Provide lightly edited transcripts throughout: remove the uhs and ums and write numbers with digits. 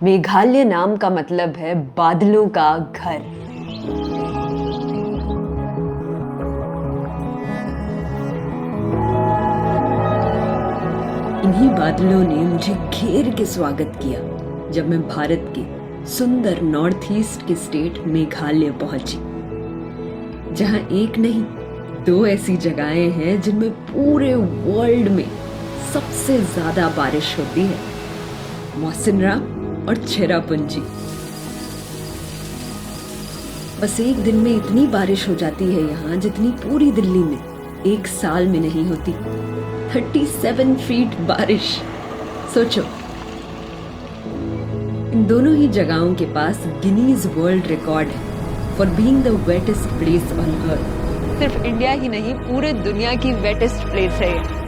मेघालय नाम का मतलब है बादलों का घर। इन्हीं बादलों ने मुझे घेर के स्वागत किया जब मैं भारत के सुंदर नॉर्थ ईस्ट के स्टेट मेघालय पहुंची, जहां एक नहीं दो ऐसी जगहें हैं जिनमें पूरे वर्ल्ड में सबसे ज्यादा बारिश होती है, मौसिनराम और चेरापूंजी। बस एक दिन में इतनी बारिश हो जाती है यहाँ जितनी पूरी दिल्ली में एक साल में नहीं होती। 37 फीट बारिश, सोचो। इन दोनों ही जगहों के पास गिनीज वर्ल्ड रिकॉर्ड है for being the wettest place on earth. सिर्फ इंडिया ही नहीं, पूरे दुनिया की वेटेस्ट प्लेस है ये।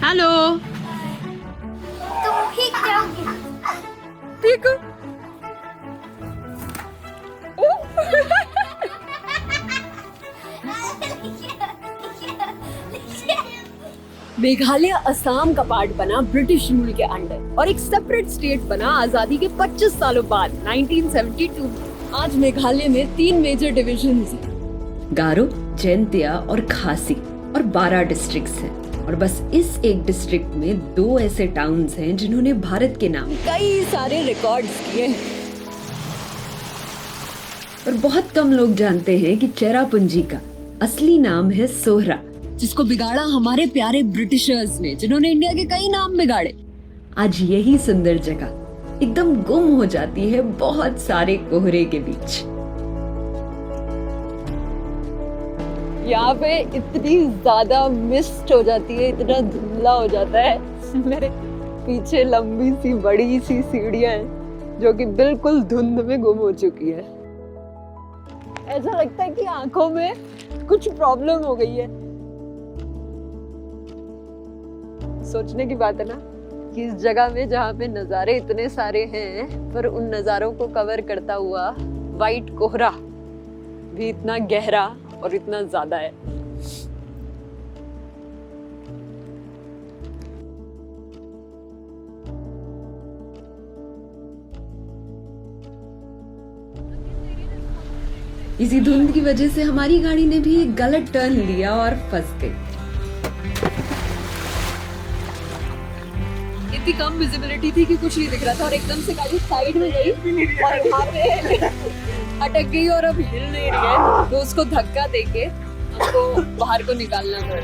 हेलो, तुम भीग जाओगे। देखो। मेघालय असम का पार्ट बना ब्रिटिश रूल के अंडर और एक सेपरेट स्टेट बना आजादी के 25 सालों बाद 1972। आज मेघालय में 3 मेजर डिविजन्स हैं, गारो, जैंतिया और खासी, और 12 डिस्ट्रिक्ट्स हैं। और बस इस एक डिस्ट्रिक्ट में 2 ऐसे टाउन्स हैं जिन्होंने भारत के नाम कई सारे रिकॉर्ड्स किए हैं। और बहुत कम लोग जानते हैं कि चेरापूंजी का असली नाम है सोहरा, जिसको बिगाड़ा हमारे प्यारे ब्रिटिशर्स ने, जिन्होंने इंडिया के कई नाम बिगाड़े। आज यही सुंदर जगह एकदम गुम हो जाती है बहुत सारे कोहरे के बीच। यहाँ पे इतनी ज्यादा मिस्ट हो जाती है, इतना धुंधला हो जाता है। मेरे पीछे लंबी सी बड़ी सी सीढ़ियां हैं जो कि बिल्कुल धुंध में गुम हो चुकी है। ऐसा लगता है कि आंखों में कुछ प्रॉब्लम हो गई है। सोचने की बात है ना कि इस जगह में जहाँ पे नज़ारे इतने सारे हैं, पर उन नज़ारों को कवर करता हुआ वाइट कोहरा भी इतना गहरा और इतना ज्यादा है। इसी धुंध की वजह से हमारी गाड़ी ने भी एक गलत टर्न लिया और फंस गई। इतनी कम विजिबिलिटी थी कि कुछ नहीं दिख रहा था और एकदम से गाड़ी साइड में गई और वहाँ पे अटक गई और अब हिल नहीं रही है, तो उसको धक्का देके हमको बाहर को निकालना पड़ा।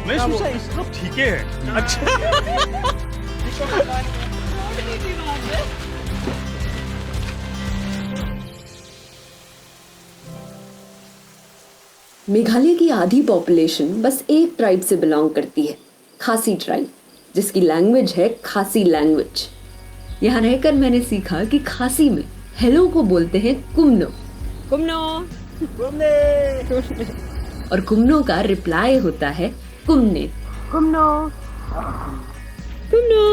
मैं सोचा इस तरफ ठीक है। अच्छा। मेघालय की आधी पॉपुलेशन बस एक ट्राइब से बिलोंग करती है, खासी ट्राइब, जिसकी लैंग्वेज है खासी लैंग्वेज। यहाँ रहकर मैंने सीखा कि खासी में हेलो को बोलते हैं कुमनो, कुमनो, कुमने, और कुमनो का रिप्लाई होता है कुमने, कुमनो, कुमनो।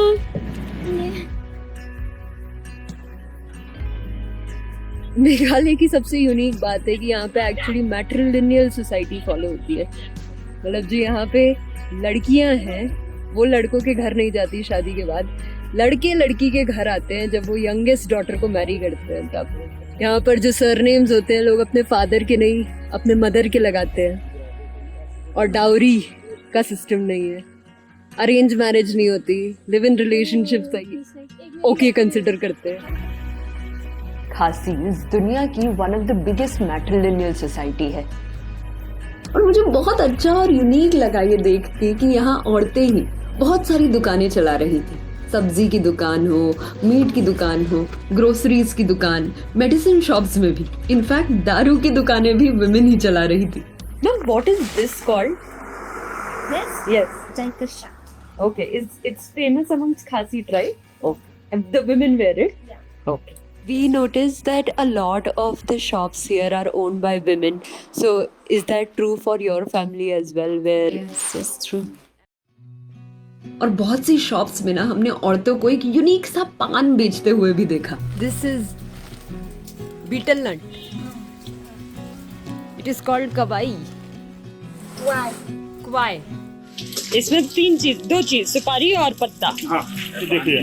मेघालय की सबसे यूनिक बात है कि यहाँ पे एक्चुअली मैट्रिलिनियल सोसाइटी फॉलो होती है। मतलब जो यहाँ पे लड़कियां हैं वो लड़कों के घर नहीं जाती शादी के बाद, लड़के लड़की के घर आते हैं जब वो यंगेस्ट डॉटर को मैरी करते हैं। तब यहाँ पर जो सरनेम्स होते हैं लोग अपने फादर के नहीं अपने मदर के लगाते हैं, और डाउरी का सिस्टम नहीं है, अरेंज मैरिज नहीं होती, लिव इन रिलेशनशिप सही ओके कंसिडर करते हैं। खासीज दुनिया की one of the biggest matrilineal society है और मुझे बहुत अच्छा और यूनिक लगा ये देख के कि यहाँ औरतें ही बहुत सारी दुकानें चला रही थी। सब्जी की दुकान हो, मीट की दुकान हो, ग्रोसरीज की दुकान, मेडिसिन शॉप्स में भी, इनफैक्ट दारू की दुकानें भी वुमेन ही चला रही थी। Now what is this called? Yes. Jaikasha. Okay, it's famous amongst Khasi tribe. Okay. And the women wear it? Yeah. Okay. We noticed that a lot of the shops here are owned by women. So is that true for your family as well? Where Yes, it's true. और बहुत सी shops में ना हमने औरतों को एक unique सा पान बेचते हुए भी देखा। This is betel nut, it is called kwai. Kwai. इसमें दो चीज, सुपारी और पत्ता। हाँ तो देखिए,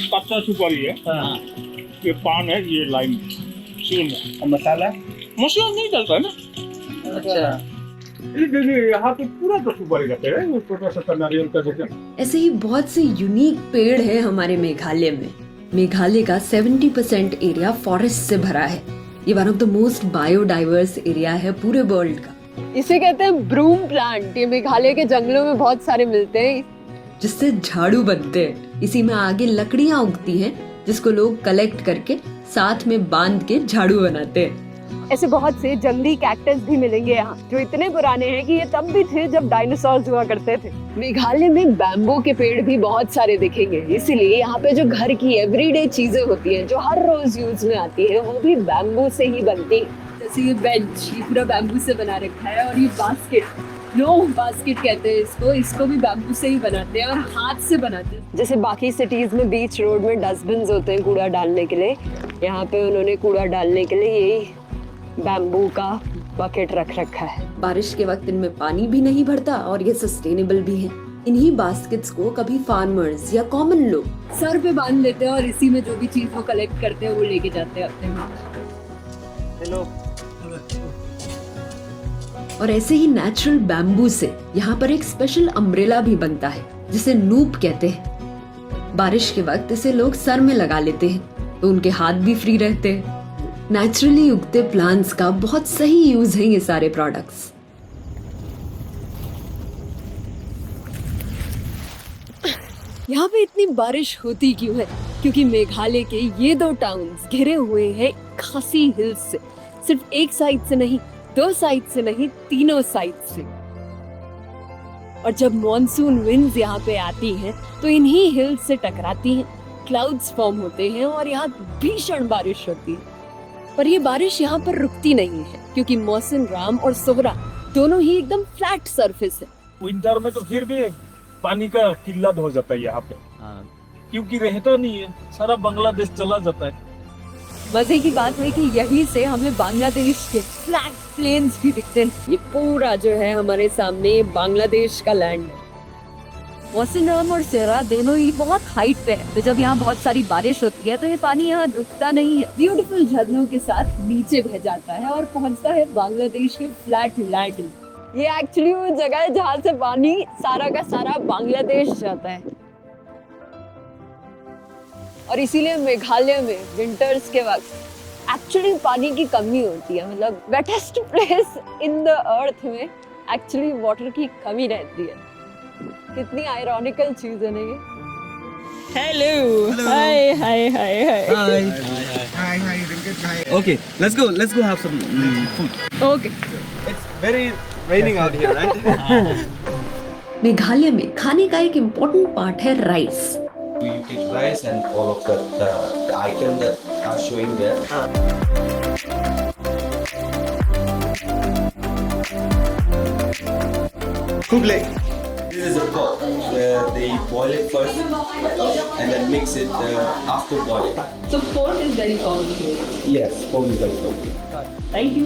पत्ता सुपारी है, ये पान है, ये लाइम सेम है, और मसाला नहीं डलता है ना। अच्छा। ये देखिए यहाँ पे पूरा तो सुपारी रहते हैं, वो छोटा सा नारियल का देखिए। ऐसे ही बहुत से यूनिक पेड़ हैं हमारे मेघालय में। मेघालय का 70% एरिया फॉरेस्ट से भरा है। ये one of the most biodiverse area है पूरे वर्ल्ड का। इसे कहते हैं ब्रूम प्लांट। ये मेघालय के जंगलों में बहुत सारे मिलते हैं, जिससे झाड़ू बनते हैं। इसी में आगे लकड़ियां उगती हैं, जिसको लोग कलेक्ट करके साथ में बांध के झाड़ू बनाते हैं। ऐसे बहुत से जंगली कैक्टस भी मिलेंगे यहाँ, जो इतने पुराने हैं कि ये तब भी थे जब डायनासोर्स हुआ करते थे। मेघालय में बैम्बू के पेड़ भी बहुत सारे दिखेंगे, इसीलिए यहाँ पे जो घर की एवरीडे चीजें होती हैं, जो हर रोज यूज में आती है, वो भी बैम्बू से ही बनती है। जैसे ये बेंच, ये पूरा बैम्बू से बना रखा है, और ये बास्केट कहते हैं इसको भी बैम्बू से ही बनाते हैं और हाथ से बनाते हैं। जैसे बाकी सिटीज में बीच रोड में डस्टबिन होते हैं कूड़ा डालने के लिए, यहाँ पे उन्होंने कूड़ा डालने के लिए यही बैम्बू का बकेट रख रखा है। बारिश के वक्त इनमें पानी भी नहीं भरता और ये सस्टेनेबल भी है। इन्हीं बास्केट्स को कभी फार्मर्स या कॉमन लोग सर पे बांध लेते हैं और इसी में जो भी चीज वो कलेक्ट करते हैं वो लेके जाते हैं अपने वहाँ। हेलो। और ऐसे ही नेचुरल बैम्बू से यहाँ पर एक स्पेशल अम्ब्रेला भी बनता है, जिसे नूप कहते हैं। बारिश के वक्त इसे लोग सर में लगा लेते हैं तो उनके हाथ भी फ्री रहते हैं। नेचुरली उगते प्लांट्स का बहुत सही यूज है ये सारे प्रोडक्ट्स। यहाँ पे इतनी बारिश होती क्यों है? क्योंकि मेघालय के ये दो टाउन्स घिरे हुए हैं खासी हिल्स से। सिर्फ एक साइड से नहीं, दो साइड से नहीं, तीनों साइड से। और जब मॉनसून विंड्स यहाँ पे आती हैं तो इन्हीं हिल्स से टकराती हैं, क्लाउड्स फॉर्म होते हैं और यहाँ भीषण बारिश होती है। पर ये बारिश यहाँ पर रुकती नहीं है, क्योंकि मौसम राम और सोहरा दोनों ही एकदम फ्लैट सरफेस है। विंटर में तो फिर भी पानी का किल्लत हो जाता है यहाँ पे, क्योंकि रहता नहीं है, सारा बांग्लादेश चला जाता है। मजे की बात है कि यहीं से हमें बांग्लादेश के फ्लैट प्लेन्स भी दिखते हैं। ये पूरा जो है हमारे सामने बांग्लादेश का लैंड है। मौसिनराम और सेरा दोनों ही बहुत हाइट पे है, तो जब यहाँ बहुत सारी बारिश होती है तो ये पानी यहाँ रुकता नहीं है, ब्यूटीफुल झरनों के साथ नीचे बह जाता है और पहुँचता है बांग्लादेश के फ्लैट लैंड। ये एक्चुअली वो जगह है जहाँ से पानी सारा का सारा बांग्लादेश जाता है। और इसीलिए मेघालय में विंटर्स के वक्त एक्चुअली पानी की कमी होती है। मतलब wettest place in the earth में एक्चुअली वाटर की कमी रहती है। कितनी आयरॉनिकल चीज है ना ये। Hello. Hi hi hi hi. Okay, let's go have some food. Okay. It's very raining out here, right? Meghalaya में खाने का एक इम्पोर्टेंट पार्ट है rice. We take rice and all of the item that are showing there. Kuble. This is a pot where they boil it first and then mix it after boiling. So pork is very common here. Yes, pork is very common. Thank you.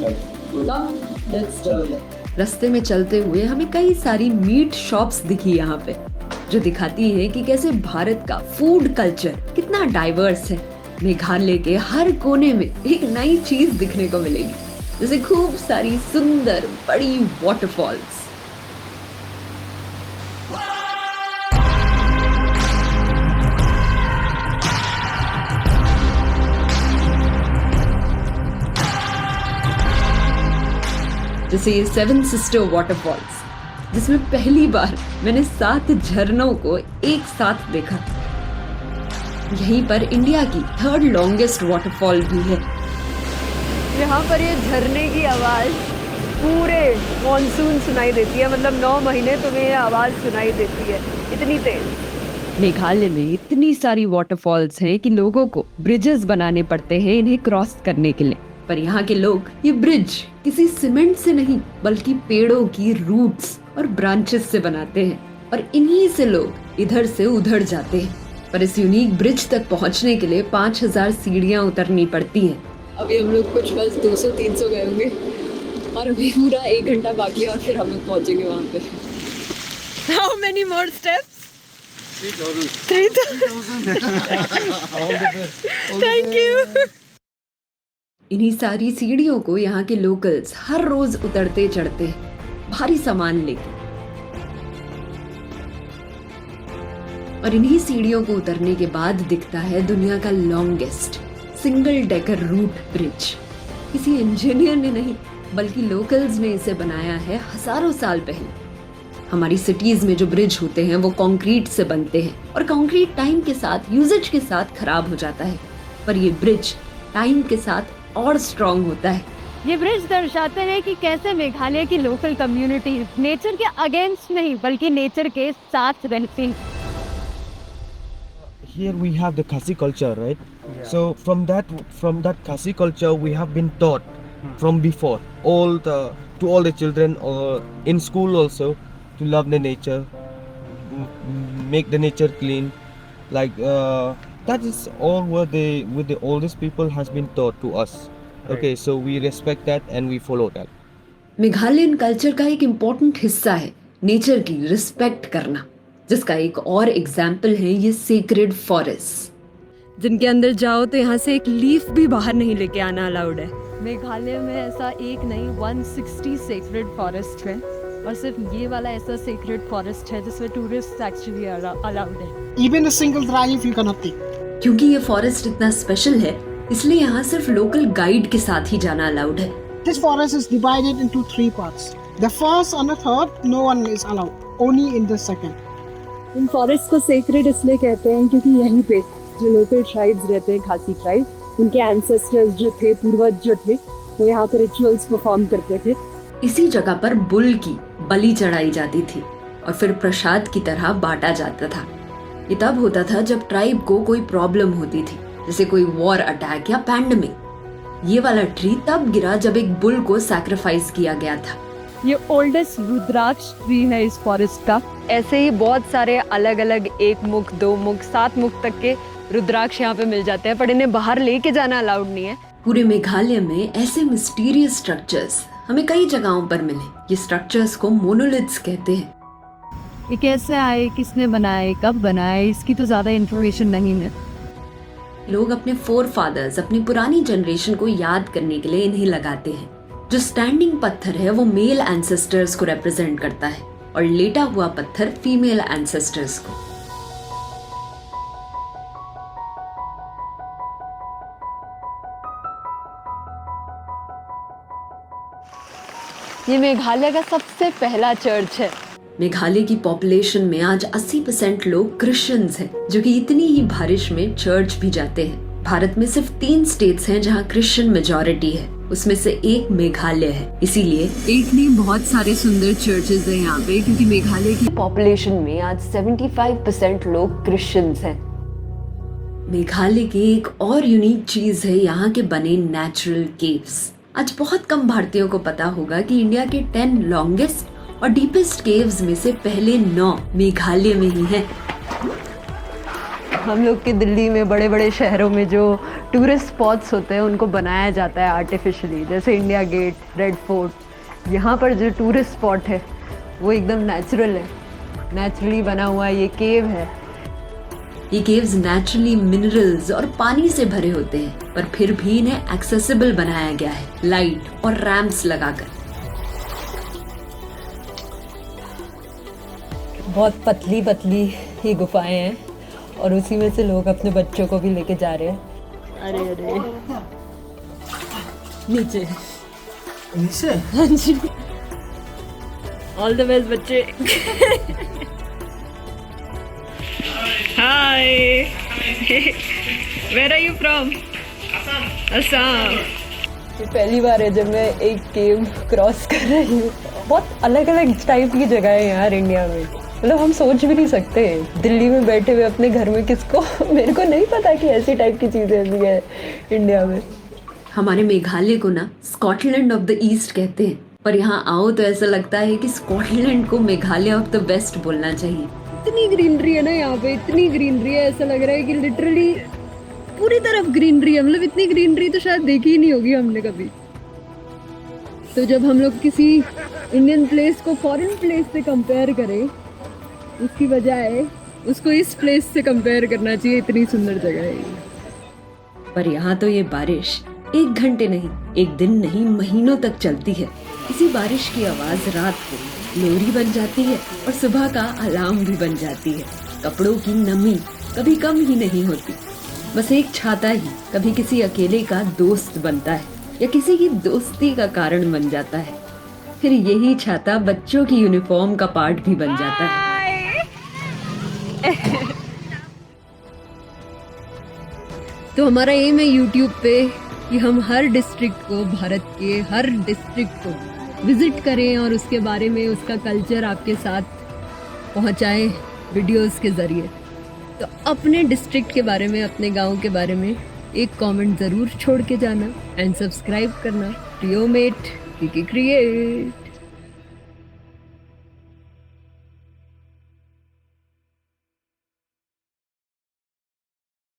Now let's do it. रास्ते में चलते हुए हमें कई सारी meet shops दिखी यहाँ पे, जो दिखाती है कि कैसे भारत का फूड कल्चर कितना डाइवर्स है। मेघालय के हर कोने में एक नई चीज दिखने को मिलेगी, जैसे खूब सारी सुंदर बड़ी वाटरफॉल्स। जैसे ये 7 सिस्टर वाटरफॉल्स, जिसमें पहली बार मैंने 7 झरनों को एक साथ देखा। यहीं पर इंडिया की 3rd लॉन्गेस्ट वाटरफॉल भी है। यहाँ पर ये झरने की आवाज पूरे मॉनसून सुनाई देती है। मतलब 9 महीने तुम्हें ये आवाज सुनाई देती है, इतनी तेज। मेघालय में इतनी सारी वाटरफॉल्स हैं कि लोगों को ब्रिजेस बनाने पड़ते हैं इन्हें क्रॉस करने के लिए। पर यहाँ के लोग ये ब्रिज किसी सीमेंट से नहीं, बल्कि पेड़ों की रूट्स और ब्रांचेस से बनाते हैं। और इन्हीं से लोग इधर से उधर जाते हैं। पर इस यूनिक ब्रिज तक पहुंचने के लिए 5000 सीढ़ियां उतरनी पड़ती हैं। अभी हम लोग कुछ बस 200-300 गए होंगे और अभी पूरा 1 घंटा बाकी है और फिर हम लोग पहुंचेंगे वहाँ पे। How many more steps? 3,000. Thank you. इन्हीं सारी सीढ़ियों को यहाँ के लोकल्स हर रोज उतरते चढ़ते हैं, भारी सामान लेके। और इन्हीं सीढ़ियों को उतरने के बाद दिखता है दुनिया का longest single decker route bridge. किसी इंजीनियर ने नहीं बल्कि लोकल्स ने इसे बनाया है हजारों साल पहले। हमारी सिटीज में जो ब्रिज होते हैं वो कंक्रीट से बनते हैं और कंक्रीट टाइम के साथ यूजेज के साथ खराब हो जाता है, पर ये ब्रिज टाइम के साथ और स्ट्रॉन्ग होता है। ये ब्रिज दर्शाते हैं कि कैसे मेघालय की लोकल कम्युनिटी नेचर के अगेंस्ट नहीं बल्कि नेचर के साथ रहती हैं। Here we have the Khasi culture, right? So from that Khasi culture, we have been taught from before to all the children or in school also to love the nature, make the nature clean. Like that is all what the oldest people has been taught to us. Okay, so we respect that and we follow that. Meghalayan culture का एक important हिस्सा है nature की respect करना, जिसका एक और example है ये सेक्रेड फॉरेस्ट, जिनके अंदर जाओ तो यहाँ से एक लीफ भी बाहर नहीं लेके आना अलाउड है। मेघालय में ऐसा एक नहीं 160 सेक्रेड फॉरेस्ट है और सिर्फ ये वाला ऐसा सेक्रेड फॉरेस्ट है जिसमें टूरिस्ट एक्चुअली अलाउड है। Even a single dry leaf you cannot take. क्योंकि ये फॉरेस्ट इतना स्पेशल है इसलिए यहाँ सिर्फ लोकल गाइड के साथ ही जाना अलाउड है। This forest is divided into 3 parts. The first and the third, no one is allowed. Only in the second. In forest को सेक्रेड इसलिए कहते हैं क्योंकि यहीं पे जो लोकल ट्राइब्स रहते हैं, खासी ट्राइब, उनके एंसेस्टर्स जो थे, पूर्वज जो थे, वो यहाँ पे रिचुअल्स परफॉर्म करते थे। इसी जगह पर बुल की बलि चढ़ाई जाती थी और फिर प्रसाद की तरह बांटा जाता था। ये तब होता था जब ट्राइब को कोई प्रॉब्लम होती थी, जैसे कोई वॉर अटैक या पैंडेमिक। ये वाला ट्री तब गिरा जब एक बुल को सैक्रिफाइस किया गया था। ये ओल्डेस्ट रुद्राक्ष ट्री है इस फॉरेस्ट का। ऐसे ही बहुत सारे अलग अलग 1 मुख, 2 मुख, 7 मुख तक के रुद्राक्ष यहाँ पे मिल जाते हैं, पर इन्हें बाहर लेके जाना अलाउड नहीं है। पूरे मेघालय में ऐसे मिस्टीरियस स्ट्रक्चर्स हमें कई जगहों पर मिले। ये स्ट्रक्चर्स को मोनोलिथ्स कहते हैं। ये कैसे आए, किसने बनाए, कब बनाए, इसकी तो ज्यादा इंफॉर्मेशन नहीं है। लोग अपने फोरफादर्स, अपनी पुरानी जनरेशन को याद करने के लिए इन्हें लगाते हैं। जो स्टैंडिंग पत्थर है वो मेल एंसेस्टर्स को रिप्रेजेंट करता है और लेटा हुआ पत्थर फीमेल एंसेस्टर्स को। ये मेघालय का सबसे पहला चर्च है। मेघालय की पॉपुलेशन में आज 80% लोग क्रिश्चियंस हैं, जो कि इतनी ही बारिश में चर्च भी जाते हैं। भारत में सिर्फ 3 स्टेट्स हैं जहां क्रिश्चियन मेजॉरिटी है, उसमें से एक मेघालय है। इसीलिए एक नहीं बहुत सारे सुंदर चर्चेस हैं यहाँ पे, क्योंकि मेघालय की पॉपुलेशन में आज 75% लोग क्रिश्चियंस हैं। मेघालय की एक और यूनिक चीज है यहाँ के बने नेचुरल केव्स। आज बहुत कम भारतीयों को पता होगा कि इंडिया के 10 लॉन्गेस्ट और डीपेस्ट केव्स में से पहले 9 मेघालय में ही हैं। हम लोग के दिल्ली में बड़े बड़े शहरों में जो टूरिस्ट स्पॉट्स होते हैं उनको बनाया जाता है आर्टिफिशियली, जैसे इंडिया गेट, रेड फोर्ट। यहाँ पर जो टूरिस्ट स्पॉट है वो एकदम नेचुरल है, नेचुरली बना हुआ ये केव है। ये केव्स नेचुरली मिनरल्स और पानी से भरे होते हैं, पर फिर भी इन्हें एक्सेसिबल बनाया गया है लाइट और रैंप्स लगाकर। बहुत पतली पतली ये गुफाएं हैं और उसी में से लोग अपने बच्चों को भी लेके जा रहे हैं। अरे अरे नीचे हाँ जी, ऑल द बेस्ट बच्चे। Hi. Where are you from? Assam. ये पहली बार है जब मैं एक केव क्रॉस कर रही हूँ। बहुत अलग अलग टाइप की जगह है यार इंडिया में, मतलब हम सोच भी नहीं सकते। दिल्ली में बैठे हुए अपने घर में किसको मेरे को नहीं पता कि ऐसी टाइप की चीजें भी है इंडिया में। हमारे मेघालय को ना स्कॉटलैंड ऑफ द ईस्ट कहते हैं, पर यहाँ आओ तो ऐसा लगता है कि स्कॉटलैंड को मेघालय ऑफ द वेस्ट बोलना चाहिए। इतनी ग्रीनरी है ना यहाँ पे, इतनी ग्रीनरी है, ऐसा लग रहा है कि लिटरली पूरी तरफ ग्रीनरी है। मतलब इतनी ग्रीनरी तो शायद देखी ही नहीं होगी हमने कभी। तो जब हम लोग किसी इंडियन प्लेस को फॉरेन प्लेस से कंपेयर करें, उसकी बजाय उसको इस प्लेस से कंपेयर करना चाहिए। इतनी सुंदर जगह है ये। पर यहाँ तो ये बारिश 1 घंटे नहीं, 1 दिन नहीं, महीनों तक चलती है। इसी बारिश की आवाज रात को लोरी बन जाती है और सुबह का अलार्म भी बन जाती है। कपड़ों की नमी कभी कम ही नहीं होती। बस एक छाता ही कभी किसी अकेले का दोस्त बनता है या किसी की दोस्ती का कारण बन जाता है। फिर यही छाता बच्चों की यूनिफॉर्म का पार्ट भी बन जाता है। तो हमारा एम है यूट्यूब पे कि हम हर डिस्ट्रिक्ट को, भारत के हर डिस्ट्रिक्ट को विजिट करें और उसके बारे में, उसका कल्चर आपके साथ पहुंचाएं वीडियोस के ज़रिए। तो अपने डिस्ट्रिक्ट के बारे में, अपने गांव के बारे में एक कमेंट ज़रूर छोड़ के जाना एंड सब्सक्राइब करना। रियोमेट क्रिएट।